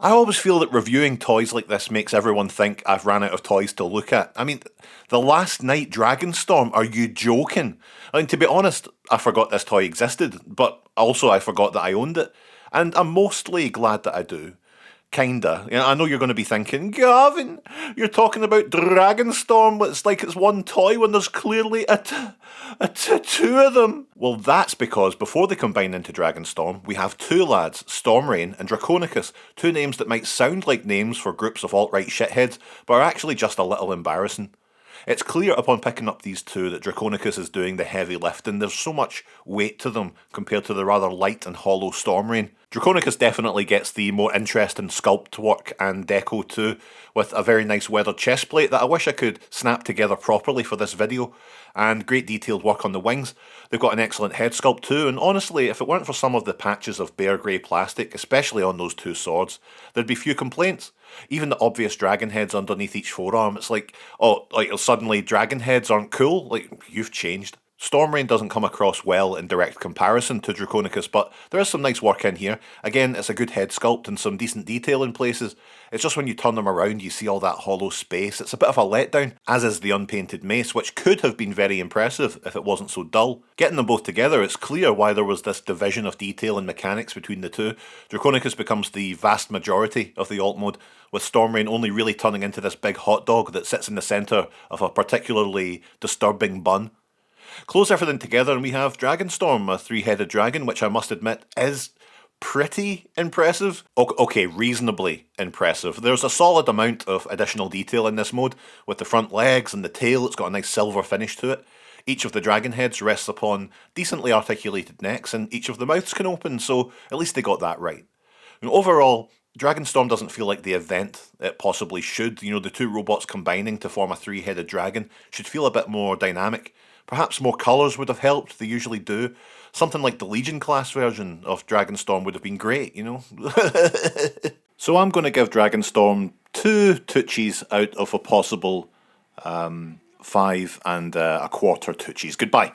I always feel that reviewing toys like this makes everyone think I've ran out of toys to look at. I mean, the last night Dragonstorm, are you joking? I mean, to be honest, I forgot this toy existed, but also I forgot that I owned it. And I'm mostly glad that I do. Kinda. You know, I know you're going to be thinking, Gavin, you're talking about Dragonstorm. It's like it's one toy when there's clearly two of them. Well, that's because before they combine into Dragonstorm, we have two lads, Stormrain and Draconicus, two names that might sound like names for groups of alt-right shitheads, but are actually just a little embarrassing. It's clear upon picking up these two that Draconicus is doing the heavy lifting. There's so much weight to them compared to the rather light and hollow Stormrain. Draconicus definitely gets the more interesting sculpt work and deco too, with a very nice weathered chestplate that I wish I could snap together properly for this video, and great detailed work on the wings. They've got an excellent head sculpt too, and honestly, if it weren't for some of the patches of bare grey plastic, especially on those two swords, there'd be few complaints. Even the obvious dragon heads underneath each forearm, it's like, oh, like suddenly dragon heads aren't cool? Like, you've changed. Stormrain doesn't come across well in direct comparison to Draconicus, but there is some nice work in here. Again, it's a good head sculpt and some decent detail in places. It's just when you turn them around you see all that hollow space. It's a bit of a letdown, as is the unpainted mace, which could have been very impressive if it wasn't so dull. Getting them both together, it's clear why there was this division of detail and mechanics between the two. Draconicus becomes the vast majority of the alt mode, with Stormrain only really turning into this big hot dog that sits in the centre of a particularly disturbing bun. Close everything together and we have Dragonstorm, a three-headed dragon, which I must admit is pretty impressive. Okay, reasonably impressive. There's a solid amount of additional detail in this mode, with the front legs and the tail. It's got a nice silver finish to it. Each of the dragon heads rests upon decently articulated necks, and each of the mouths can open, so at least they got that right. And overall, Dragonstorm doesn't feel like the event it possibly should. You know, the two robots combining to form a three-headed dragon should feel a bit more dynamic. Perhaps more colours would have helped, they usually do. Something like the Legion class version of Dragonstorm would have been great, you know? So I'm going to give Dragonstorm 2 Toochies out of a possible 5 and a quarter Toochies. Goodbye.